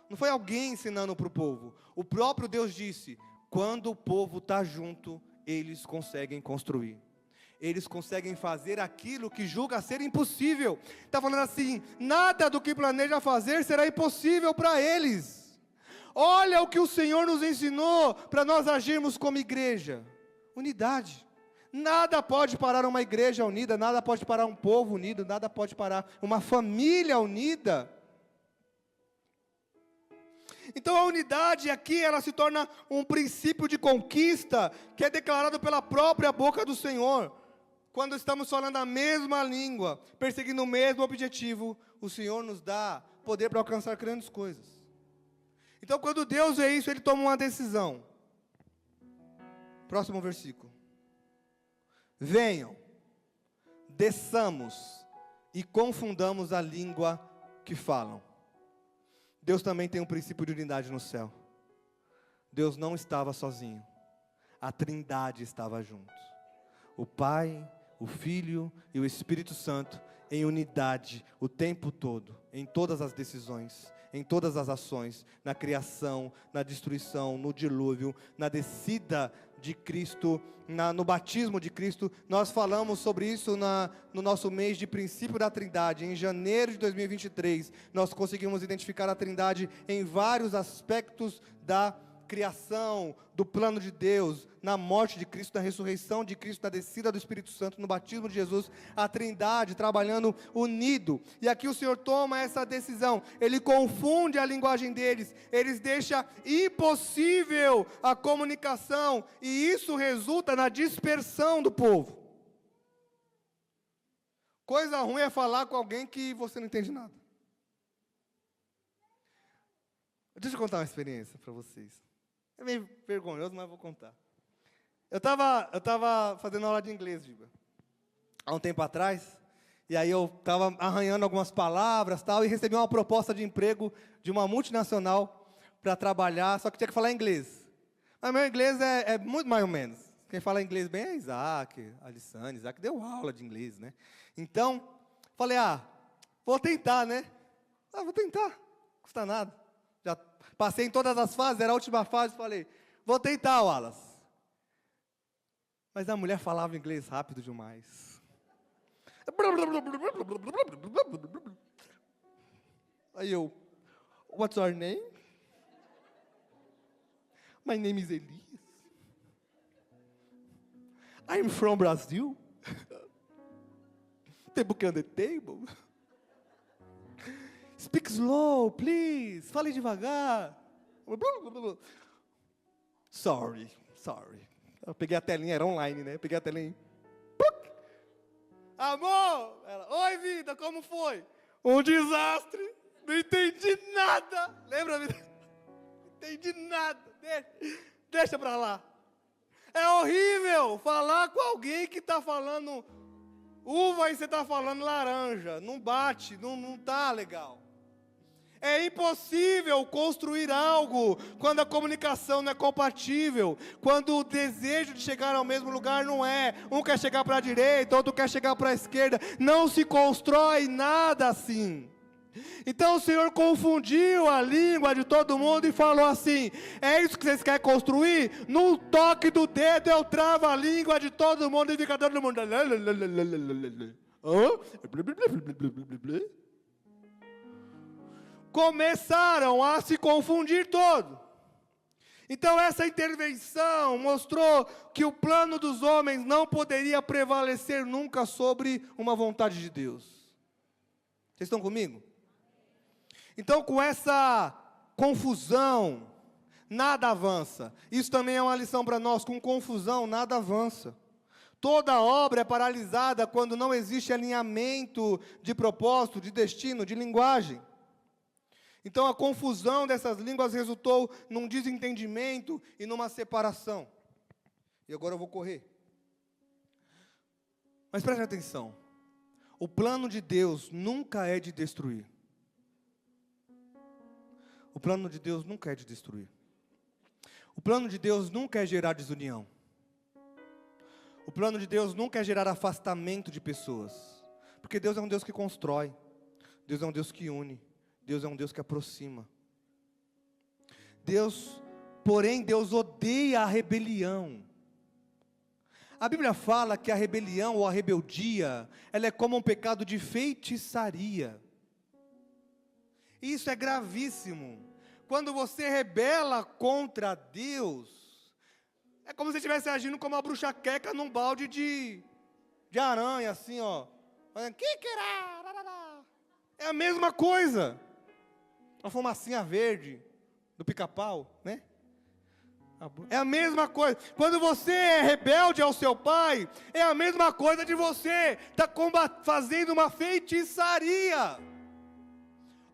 Não foi alguém ensinando para o povo. O próprio Deus disse, quando o povo está junto, eles conseguem construir. Eles conseguem fazer aquilo que julga ser impossível. Está falando assim, nada do que planeja fazer será impossível para eles. Olha o que o Senhor nos ensinou para nós agirmos como igreja. Unidade. Nada pode parar uma igreja unida, nada pode parar um povo unido, nada pode parar uma família unida. Então a unidade aqui, ela se torna um princípio de conquista, que é declarado pela própria boca do Senhor. Quando estamos falando a mesma língua, perseguindo o mesmo objetivo, o Senhor nos dá poder para alcançar grandes coisas. Então quando Deus vê isso, Ele toma uma decisão. Próximo versículo. Venham, desçamos e confundamos a língua que falam. Deus também tem um princípio de unidade no céu. Deus não estava sozinho. A Trindade estava junto. O Pai, o Filho e o Espírito Santo em unidade o tempo todo, em todas as decisões, em todas as ações, na criação, na destruição, no dilúvio, na descida de Cristo, no batismo de Cristo. Nós falamos sobre isso no nosso mês de princípio da Trindade. Em janeiro de 2023, nós conseguimos identificar a Trindade em vários aspectos da criação, do plano de Deus, na morte de Cristo, na ressurreição de Cristo, na descida do Espírito Santo, no batismo de Jesus, a Trindade trabalhando unido. E aqui o Senhor toma essa decisão, Ele confunde a linguagem deles, Ele deixa impossível a comunicação, e isso resulta na dispersão do povo. Coisa ruim é falar com alguém que você não entende nada. Deixa eu contar uma experiência para vocês. É meio vergonhoso, mas vou contar. Eu estava fazendo aula de inglês, Giba, há um tempo atrás, e aí eu estava arranhando algumas palavras tal, e recebi uma proposta de emprego de uma multinacional para trabalhar, só que tinha que falar inglês. Mas meu inglês é muito mais ou menos. Quem fala inglês bem é Isaac, Alissane. Isaac deu aula de inglês, né? Então, falei, vou tentar, né? Vou tentar, não custa nada. Já passei em todas as fases, era a última fase, falei, vou tentar, Wallace. Mas a mulher falava inglês rápido demais. Aí eu, what's your name? My name is Elias. I'm from Brazil. The book on the table. Speak slow, please. Fale devagar. Sorry. Eu peguei a telinha, era online, né? Eu peguei a telinha. Amor! Ela, oi, vida, como foi? Um desastre. Não entendi nada. Lembra, vida? Não entendi nada. Deixa pra lá. É horrível falar com alguém que está falando uva e você está falando laranja. Não bate, não tá legal. É impossível construir algo quando a comunicação não é compatível, quando o desejo de chegar ao mesmo lugar não é. Um quer chegar para a direita, outro quer chegar para a esquerda. Não se constrói nada assim. Então o Senhor confundiu a língua de todo mundo e falou assim: é isso que vocês querem construir? Num toque do dedo eu travo a língua de todo mundo e fica todo mundo. Começaram a se confundir todo. Então essa intervenção mostrou que o plano dos homens não poderia prevalecer nunca sobre uma vontade de Deus. Vocês estão comigo? Então com essa confusão nada avança. Isso também é uma lição para nós, com confusão, nada avança. Toda obra é paralisada quando não existe alinhamento de propósito, de destino, de linguagem. Então a confusão dessas línguas resultou num desentendimento e numa separação. E agora eu vou correr. Mas preste atenção. O plano de Deus nunca é de destruir. O plano de Deus nunca é de destruir. O plano de Deus nunca é gerar desunião. O plano de Deus nunca é gerar afastamento de pessoas. Porque Deus é um Deus que constrói. Deus é um Deus que une. Deus é um Deus que aproxima. Porém, Deus odeia a rebelião. A Bíblia fala que a rebelião ou a rebeldia, ela é como um pecado de feitiçaria. Isso é gravíssimo. Quando você rebela contra Deus, é como se estivesse agindo como uma bruxa queca num balde de aranha, assim, ó. É a mesma coisa. Uma fumacinha verde do pica-pau, né? É a mesma coisa. Quando você é rebelde ao seu pai, é a mesma coisa de você estar fazendo uma feitiçaria.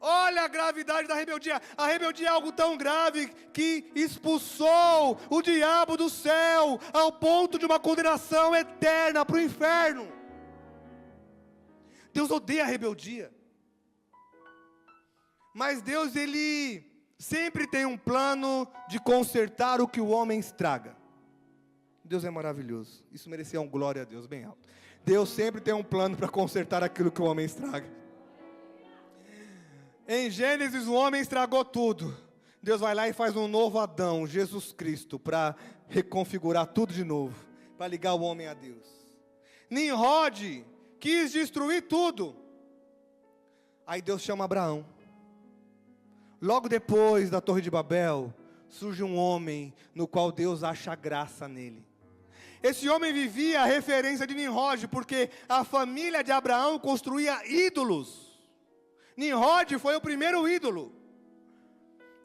Olha a gravidade da rebeldia. A rebeldia é algo tão grave que expulsou o diabo do céu ao ponto de uma condenação eterna para o inferno. Deus odeia a rebeldia. Mas Deus, Ele sempre tem um plano de consertar o que o homem estraga. Deus é maravilhoso. Isso merecia um glória a Deus bem alto. Deus sempre tem um plano para consertar aquilo que o homem estraga. Em Gênesis o homem estragou tudo. Deus vai lá e faz um novo Adão, Jesus Cristo, para reconfigurar tudo de novo, para ligar o homem a Deus. Nimrod quis destruir tudo. Aí Deus chama Abraão. Logo depois da Torre de Babel, surge um homem no qual Deus acha graça nele. Esse homem vivia a referência de Nimrod, porque a família de Abraão construía ídolos. Nimrod foi o primeiro ídolo.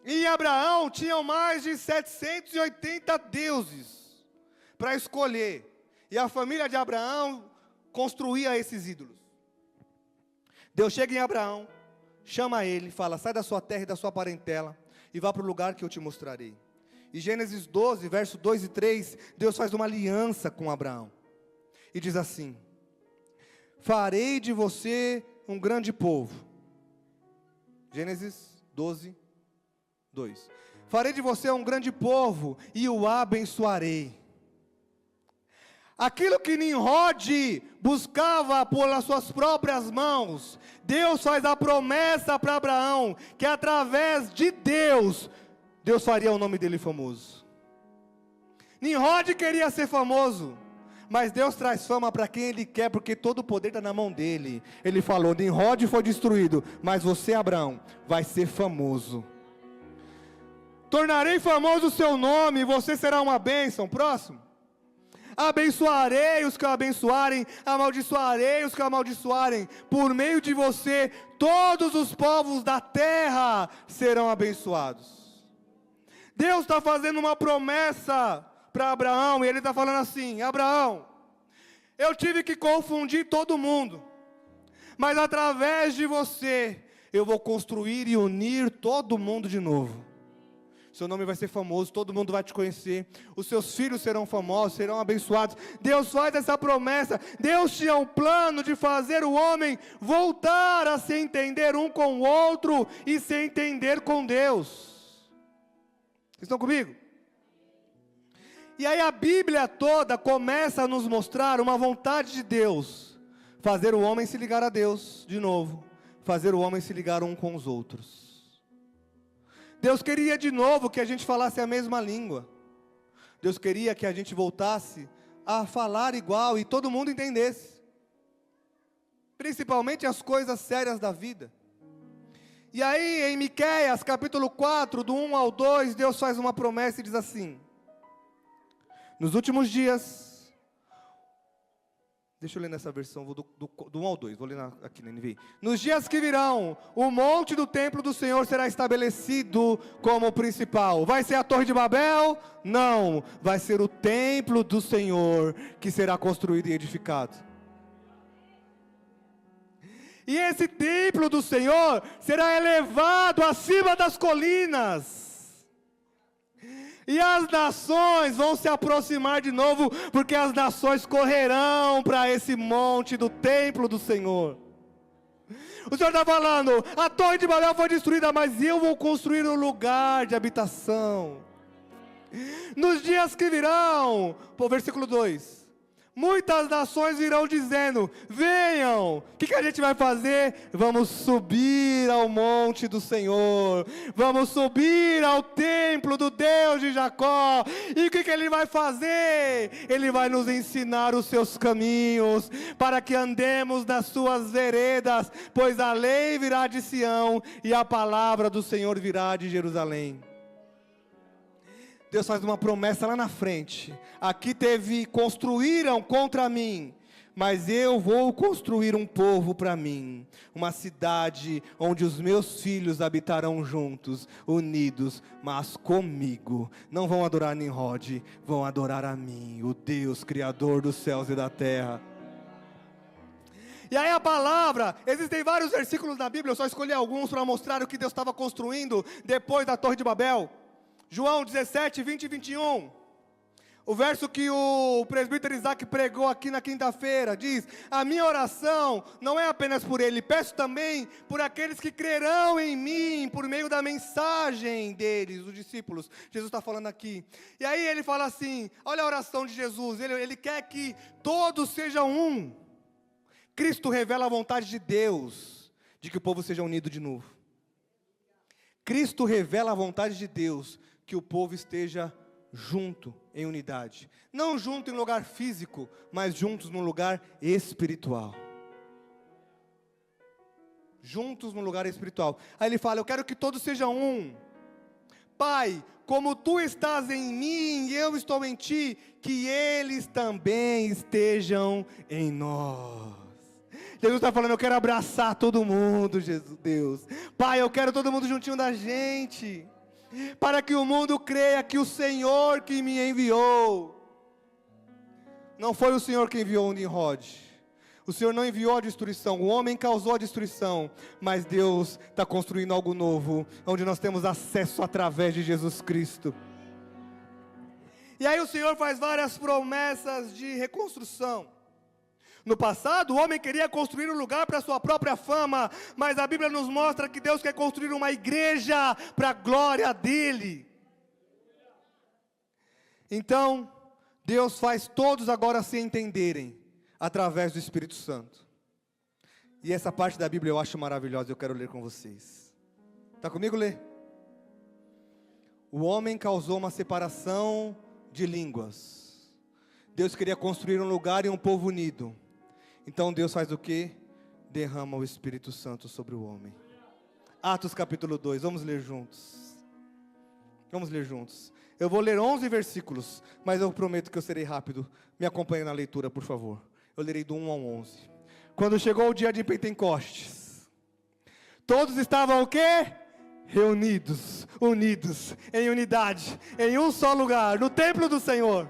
E Abraão tinha mais de 780 deuses para escolher. E a família de Abraão construía esses ídolos. Deus chega em Abraão, chama ele, fala: sai da sua terra e da sua parentela e vá para o lugar que eu te mostrarei. Em Gênesis 12, verso 2 e 3, Deus faz uma aliança com Abraão e diz assim: farei de você um grande povo. Gênesis 12, 2. Farei de você um grande povo e o abençoarei. Aquilo que Nimrod buscava pelas suas próprias mãos, Deus faz a promessa para Abraão, que através de Deus faria o nome dele famoso. Nimrod queria ser famoso, mas Deus traz fama para quem Ele quer, porque todo o poder está na mão dele. Ele falou: Nimrod foi destruído, mas você, Abraão, vai ser famoso. Tornarei famoso o seu nome, e você será uma bênção. Próximo. Abençoarei os que o abençoarem, amaldiçoarei os que o amaldiçoarem. Por meio de você, todos os povos da terra serão abençoados. Deus está fazendo uma promessa para Abraão, e Ele está falando assim: Abraão, eu tive que confundir todo mundo, mas através de você, eu vou construir e unir todo mundo de novo. Seu nome vai ser famoso, todo mundo vai te conhecer, os seus filhos serão famosos, serão abençoados. Deus faz essa promessa. Deus tinha um plano de fazer o homem voltar a se entender um com o outro e se entender com Deus. Vocês estão comigo? E aí a Bíblia toda começa a nos mostrar uma vontade de Deus, fazer o homem se ligar a Deus de novo, fazer o homem se ligar um com os outros. Deus queria de novo que a gente falasse a mesma língua. Deus queria que a gente voltasse a falar igual e todo mundo entendesse. Principalmente as coisas sérias da vida. E aí em Miqueias capítulo 4, do 1 ao 2, Deus faz uma promessa e diz assim: nos últimos dias, Deixa eu ler nessa versão, vou do 1 ao 2, vou ler aqui na NVI. Nos dias que virão, o monte do templo do Senhor será estabelecido como principal. Vai ser a Torre de Babel? Não, vai ser o templo do Senhor que será construído e edificado. E esse templo do Senhor será elevado acima das colinas. E as nações vão se aproximar de novo, porque as nações correrão para esse monte do templo do Senhor. O Senhor está falando, a Torre de Babel foi destruída, mas eu vou construir um lugar de habitação. Nos dias que virão, versículo 2. Muitas nações virão dizendo, venham, o que a gente vai fazer? Vamos subir ao monte do Senhor, vamos subir ao templo do Deus de Jacó, e o que Ele vai fazer? Ele vai nos ensinar os seus caminhos, para que andemos nas suas veredas, pois a lei virá de Sião, e a palavra do Senhor virá de Jerusalém. Deus faz uma promessa lá na frente. Aqui construíram contra mim, mas eu vou construir um povo para mim, uma cidade onde os meus filhos habitarão juntos, unidos, mas comigo. Não vão adorar Nimrod, vão adorar a mim, o Deus Criador dos céus e da terra. E aí a palavra, existem vários versículos na Bíblia, eu só escolhi alguns para mostrar o que Deus estava construindo depois da Torre de Babel. João 17, 20 e 21, o verso que o presbítero Isaac pregou aqui na quinta-feira, diz, a minha oração não é apenas por ele, peço também por aqueles que crerão em mim, por meio da mensagem deles, os discípulos, Jesus está falando aqui, e aí ele fala assim, olha a oração de Jesus, ele quer que todos sejam um, Cristo revela a vontade de Deus, de que o povo seja unido de novo, Cristo revela a vontade de Deus, que o povo esteja junto em unidade, não junto em lugar físico, mas juntos no lugar espiritual. Juntos no lugar espiritual. Aí ele fala, eu quero que todos sejam um. Pai, como tu estás em mim e eu estou em ti, que eles também estejam em nós. Jesus está falando, eu quero abraçar todo mundo, Deus. Pai, eu quero todo mundo juntinho da gente, para que o mundo creia que o Senhor que me enviou. Não foi o Senhor que enviou o Nimrod. O Senhor não enviou a destruição, o homem causou a destruição, mas Deus está construindo algo novo, onde nós temos acesso através de Jesus Cristo. E aí o Senhor faz várias promessas de reconstrução. No passado, o homem queria construir um lugar para a sua própria fama, mas a Bíblia nos mostra que Deus quer construir uma igreja para a glória dEle. Então, Deus faz todos agora se entenderem, através do Espírito Santo. E essa parte da Bíblia eu acho maravilhosa, eu quero ler com vocês. Está comigo? Lê. O homem causou uma separação de línguas. Deus queria construir um lugar e um povo unido. Então Deus faz o quê? Derrama o Espírito Santo sobre o homem. Atos capítulo 2, vamos ler juntos. Vamos ler juntos. Eu vou ler 11 versículos, mas eu prometo que eu serei rápido. Me acompanhe na leitura, por favor. Eu lerei do 1 ao 11. Quando chegou o dia de Pentecostes, todos estavam o quê? Reunidos, unidos, em unidade, em um só lugar, no templo do Senhor.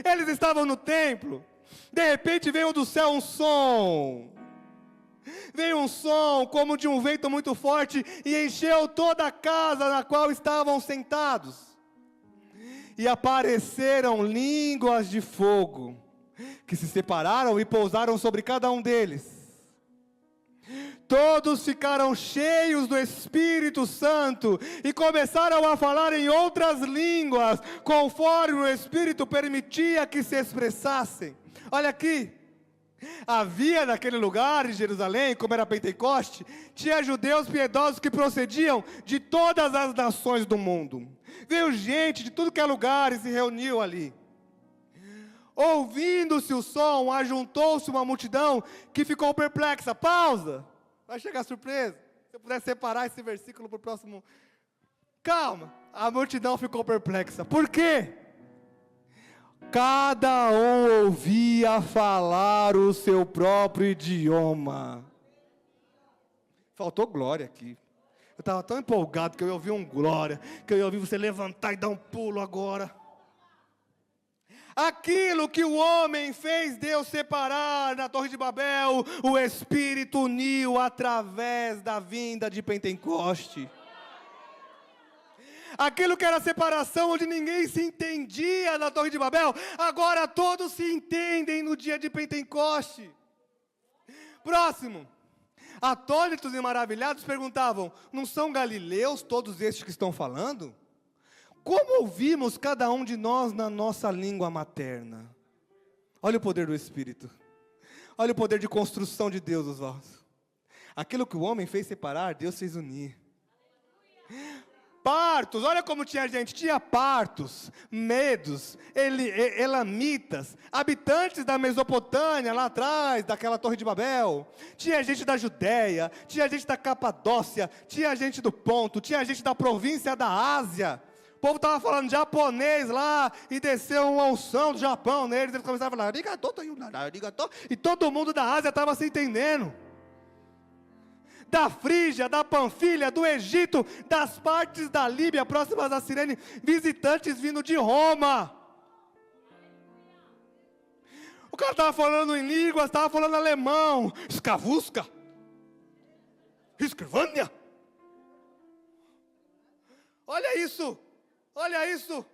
Eles estavam no templo. De repente veio do céu um som. Veio um som como de um vento muito forte e encheu toda a casa na qual estavam sentados. E apareceram línguas de fogo, que se separaram e pousaram sobre cada um deles. Todos ficaram cheios do Espírito Santo e começaram a falar em outras línguas, conforme o Espírito permitia que se expressassem. Olha aqui, havia naquele lugar em Jerusalém, como era Pentecoste, tinha judeus piedosos que procediam de todas as nações do mundo. Veio gente de tudo que é lugar e se reuniu ali. Ouvindo-se o som, ajuntou-se uma multidão que ficou perplexa. Pausa, vai chegar surpresa. Se eu puder separar esse versículo para o próximo. Calma, a multidão ficou perplexa. Por quê? Cada um ouvia falar o seu próprio idioma. Faltou glória aqui. Eu estava tão empolgado que eu ia ouvir um glória, que eu ia ouvir você levantar e dar um pulo agora. Aquilo que o homem fez Deus separar na Torre de Babel, o Espírito uniu através da vinda de Pentecoste. Aquilo que era separação, onde ninguém se entendia na Torre de Babel, agora todos se entendem no dia de Pentecoste. Próximo. Atônitos e maravilhados perguntavam: não são galileus todos estes que estão falando? Como ouvimos cada um de nós na nossa língua materna? Olha o poder do Espírito. Olha o poder de construção de Deus, Oswaldo. Aquilo que o homem fez separar, Deus fez unir. Partos, olha como tinha gente, tinha partos, medos, elamitas, habitantes da Mesopotâmia, lá atrás, daquela Torre de Babel, tinha gente da Judéia, tinha gente da Capadócia, tinha gente do Ponto, tinha gente da província da Ásia. O povo estava falando japonês lá, e desceu uma unção do Japão neles, eles começaram a falar, arigato, arigato, e todo mundo da Ásia estava se entendendo. Da Frígia, da Panfilha, do Egito, das partes da Líbia, próximas a Cirene, visitantes vindo de Roma. O cara estava falando em línguas, estava falando alemão, Skavusca, Escrivânia. Olha isso, olha isso.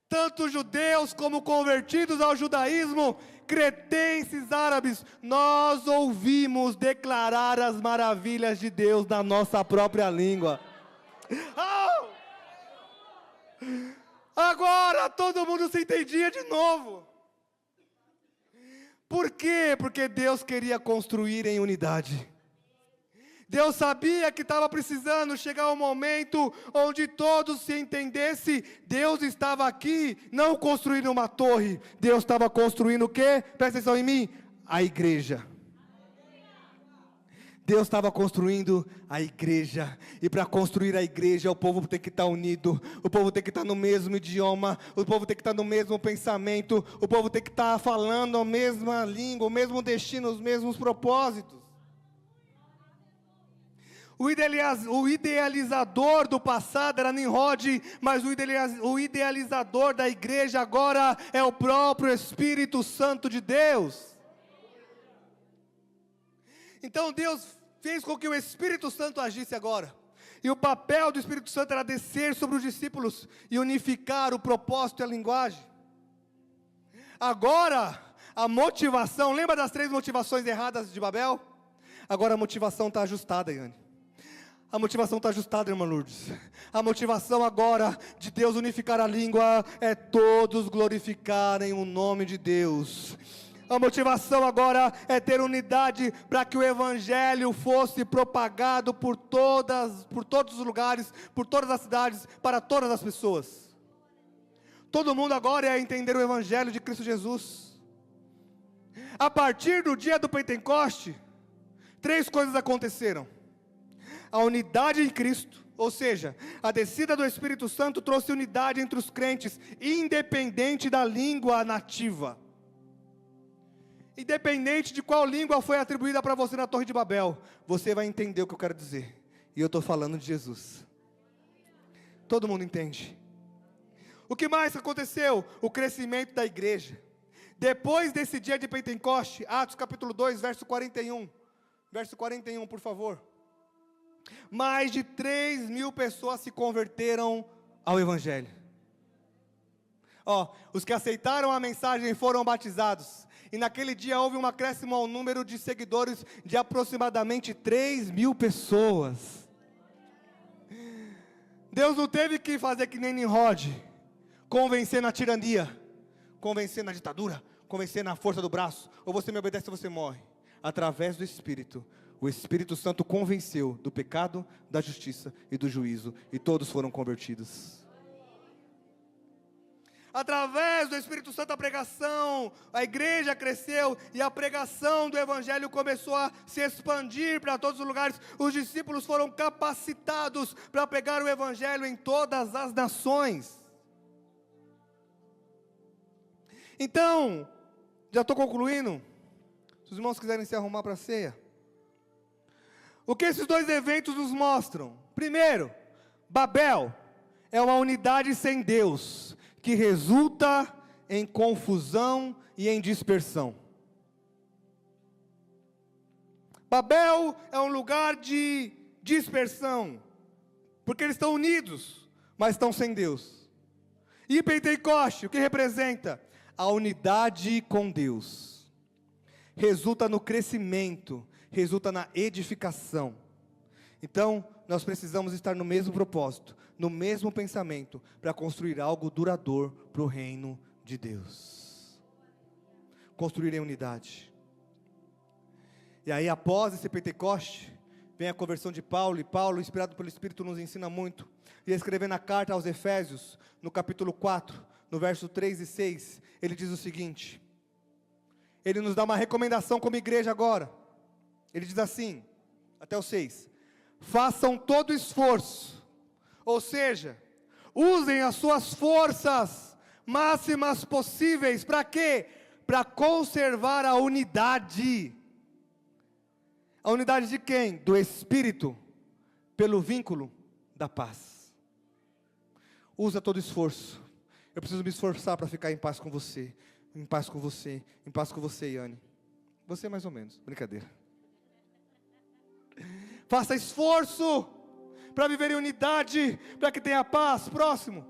Tanto judeus como convertidos ao judaísmo, cretenses, árabes, nós ouvimos declarar as maravilhas de Deus na nossa própria língua. Oh! Agora todo mundo se entendia de novo. Por quê? Porque Deus queria construir em unidade. Deus sabia que estava precisando chegar um momento onde todos se entendessem. Deus estava aqui, não construindo uma torre. Deus estava construindo o quê? Presta atenção em mim. A igreja. Deus estava construindo a igreja. E para construir a igreja, o povo tem que estar unido. O povo tem que estar no mesmo idioma. O povo tem que estar no mesmo pensamento. O povo tem que estar falando a mesma língua, o mesmo destino, os mesmos propósitos. O idealizador do passado era Nimrod, mas o idealizador da igreja agora é o próprio Espírito Santo de Deus. Então Deus fez com que o Espírito Santo agisse agora. E o papel do Espírito Santo era descer sobre os discípulos e unificar o propósito e a linguagem. Agora, a motivação, lembra das 3 motivações erradas de Babel? Agora a motivação está ajustada, Yane. A motivação está ajustada, irmã Lourdes. A motivação agora de Deus unificar a língua é todos glorificarem o nome de Deus. A motivação agora é ter unidade para que o Evangelho fosse propagado por todos os lugares, por todas as cidades, para todas as pessoas. Todo mundo agora é entender o Evangelho de Cristo Jesus. A partir do dia do Pentecoste, 3 coisas aconteceram. A unidade em Cristo, ou seja, a descida do Espírito Santo trouxe unidade entre os crentes, independente da língua nativa. Independente de qual língua foi atribuída para você na Torre de Babel, você vai entender o que eu quero dizer. E eu estou falando de Jesus. Todo mundo entende. O que mais aconteceu? O crescimento da igreja. Depois desse dia de Pentecoste, Atos capítulo 2, verso 41. Verso 41, por favor. Mais de 3.000 pessoas se converteram ao Evangelho. Os que aceitaram a mensagem foram batizados. E naquele dia houve um acréscimo ao número de seguidores de aproximadamente 3.000 pessoas. Deus não teve que fazer que nem Nimrod, convencer na tirania, convencer na ditadura, convencer na força do braço, ou você me obedece ou você morre. Através do Espírito, o Espírito Santo convenceu do pecado, da justiça e do juízo, e todos foram convertidos. Através do Espírito Santo, a pregação, a igreja cresceu e a pregação do Evangelho começou a se expandir para todos os lugares. Os discípulos foram capacitados para pregar o Evangelho em todas as nações. Então, já estou concluindo. Se os irmãos quiserem se arrumar para a ceia. O que esses dois eventos nos mostram? Primeiro, Babel é uma unidade sem Deus, que resulta em confusão e em dispersão. Babel é um lugar de dispersão, porque eles estão unidos, mas estão sem Deus. E Pentecoste, o que representa? A unidade com Deus. Resulta no crescimento, resulta na edificação. Então, nós precisamos estar no mesmo propósito, no mesmo pensamento, para construir algo duradouro para o reino de Deus. Construir em unidade. E aí, após esse Pentecoste, vem a conversão de Paulo, e Paulo, inspirado pelo Espírito, nos ensina muito. E escrevendo a carta aos Efésios, no capítulo 4, no verso 3 e 6, ele diz o seguinte, ele nos dá uma recomendação como igreja agora. Ele diz assim, até o 6, façam todo esforço, ou seja, usem as suas forças máximas possíveis, para quê? Para conservar a unidade. A unidade de quem? Do Espírito, pelo vínculo da paz. Usa todo esforço. Eu preciso me esforçar para ficar em paz com você, em paz com você, em paz com você, Yane. Você mais ou menos, brincadeira. Faça esforço para viver em unidade, para que tenha paz. Próximo.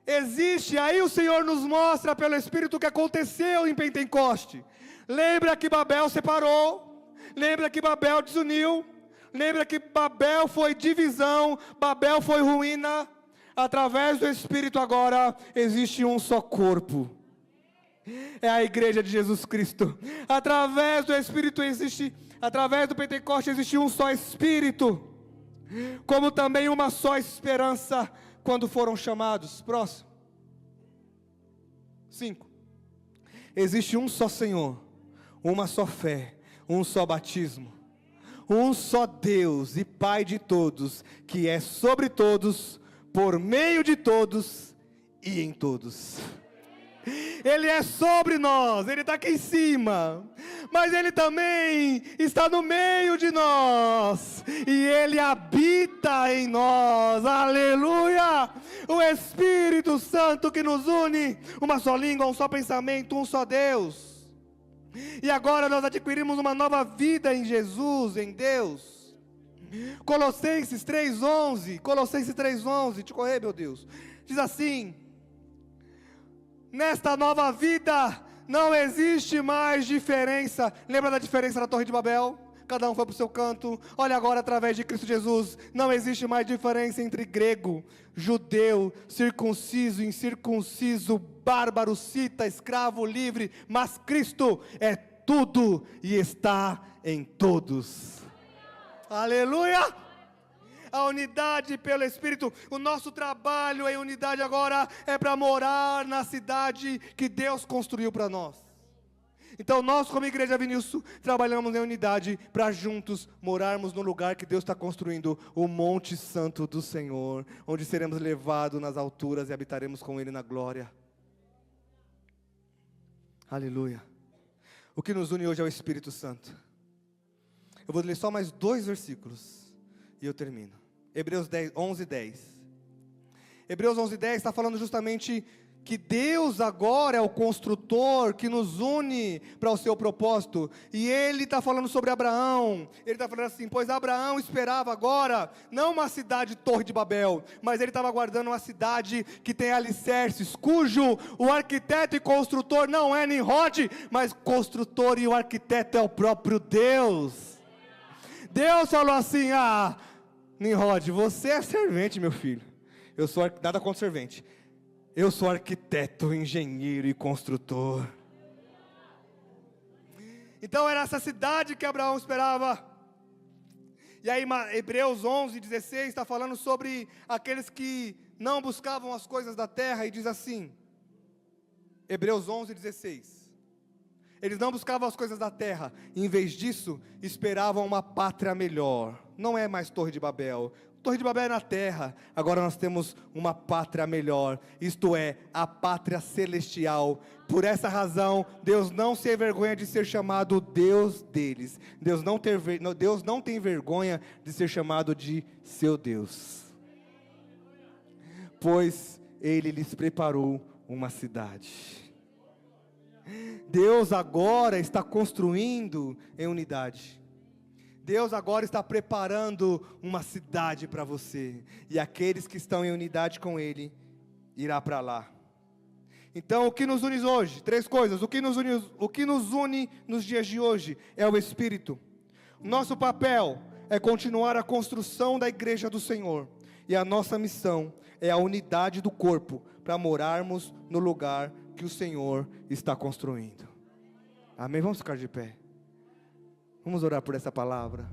Existe, aí o Senhor nos mostra pelo Espírito o que aconteceu em Pentecoste. Lembra que Babel separou, lembra que Babel desuniu, lembra que Babel foi divisão, Babel foi ruína. Através do Espírito agora existe um só corpo. É a igreja de Jesus Cristo. Através do Espírito existe, através do Pentecoste existe um só Espírito, como também uma só esperança quando foram chamados. Próximo. 5. Existe um só Senhor, uma só fé, um só batismo, um só Deus e Pai de todos, que é sobre todos, por meio de todos e em todos. Ele é sobre nós, Ele está aqui em cima, mas Ele também está no meio de nós, e Ele habita em nós, aleluia, o Espírito Santo que nos une, uma só língua, um só pensamento, um só Deus, e agora nós adquirimos uma nova vida em Jesus, em Deus. Colossenses 3:11, te correr, meu Deus, diz assim, nesta nova vida, não existe mais diferença. Lembra da diferença da Torre de Babel? Cada um foi para o seu canto. Olha agora, através de Cristo Jesus, não existe mais diferença entre grego, judeu, circunciso, incircunciso, bárbaro, cita, escravo, livre, mas Cristo é tudo e está em todos. Aleluia! A unidade pelo Espírito, o nosso trabalho em unidade agora é para morar na cidade que Deus construiu para nós. Então nós como Igreja Avenilson trabalhamos em unidade para juntos morarmos no lugar que Deus está construindo, o Monte Santo do Senhor, onde seremos levados nas alturas e habitaremos com Ele na glória. Aleluia. O que nos une hoje é o Espírito Santo. Eu vou ler só mais 2 versículos e eu termino. Hebreus 11:10. Hebreus 11:10 está falando justamente que Deus agora é o construtor que nos une para o seu propósito. E Ele está falando sobre Abraão. Ele está falando assim, pois Abraão esperava agora, não uma cidade Torre de Babel, mas ele estava aguardando uma cidade que tem alicerces, cujo o arquiteto e construtor não é Nimrod, mas construtor e o arquiteto é o próprio Deus. Deus falou assim, Nimrod, você é servente, meu filho. Eu sou, nada contra servente. Eu sou arquiteto, engenheiro e construtor. Então era essa cidade que Abraão esperava. E aí Hebreus 11:16 está falando sobre aqueles que não buscavam as coisas da terra. E diz assim, Hebreus 11:16. Eles não buscavam as coisas da terra, em vez disso, esperavam uma pátria melhor. Não é mais Torre de Babel, Torre de Babel é na terra, agora nós temos uma pátria melhor, isto é, a pátria celestial. Por essa razão, Deus não se envergonha de ser chamado Deus deles. Deus não tem vergonha de ser chamado de seu Deus, pois Ele lhes preparou uma cidade. Deus agora está construindo em unidade. Deus agora está preparando uma cidade para você, e aqueles que estão em unidade com Ele, irá para lá. Então, o que nos une hoje? 3 coisas. O que nos une nos dias de hoje é o Espírito. Nosso papel é continuar a construção da igreja do Senhor, e a nossa missão é a unidade do corpo, para morarmos no lugar que o Senhor está construindo. Amém? Vamos ficar de pé. Vamos orar por essa palavra.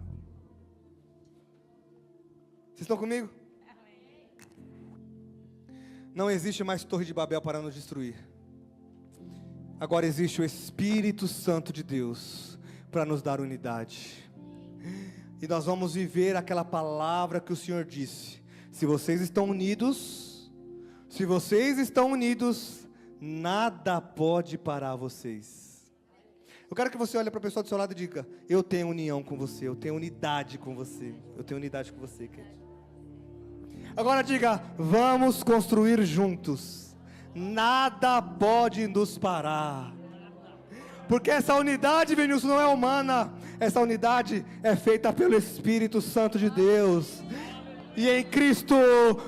Vocês estão comigo? Não existe mais Torre de Babel para nos destruir. Agora existe o Espírito Santo de Deus para nos dar unidade. E nós vamos viver aquela palavra que o Senhor disse: se vocês estão unidos, nada pode parar vocês. Eu quero que você olhe para a pessoa do seu lado e diga: eu tenho união com você, eu tenho unidade com você, eu tenho unidade com você, querido. Agora diga: vamos construir juntos, nada pode nos parar. Porque essa unidade, Vinícius, não é humana, essa unidade é feita pelo Espírito Santo de Deus. E em Cristo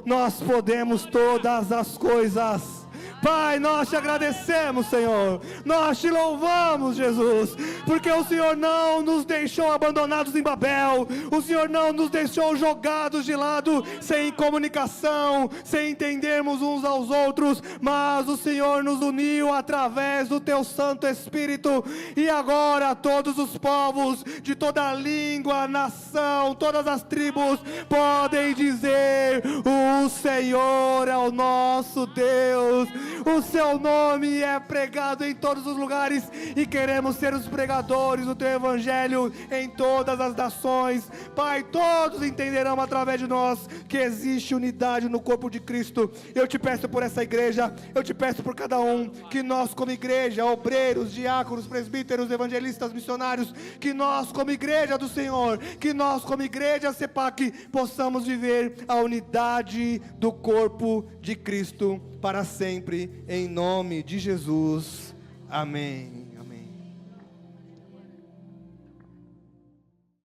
nós podemos todas as coisas. Pai, nós te agradecemos, Senhor, nós te louvamos, Jesus, porque o Senhor não nos deixou abandonados em Babel, o Senhor não nos deixou jogados de lado, sem comunicação, sem entendermos uns aos outros, mas o Senhor nos uniu através do teu Santo Espírito, e agora todos os povos, de toda língua, nação, todas as tribos, podem dizer: o Senhor é o nosso Deus. O seu nome é pregado em todos os lugares, e queremos ser os pregadores do teu evangelho em todas as nações. Pai, todos entenderão através de nós que existe unidade no corpo de Cristo. Eu te peço por essa igreja, eu te peço por cada um, que nós como igreja, obreiros, diáconos, presbíteros, evangelistas, missionários, que nós como igreja do Senhor, que nós como igreja CEPAC, possamos viver a unidade do corpo de Cristo para sempre, em nome de Jesus, amém.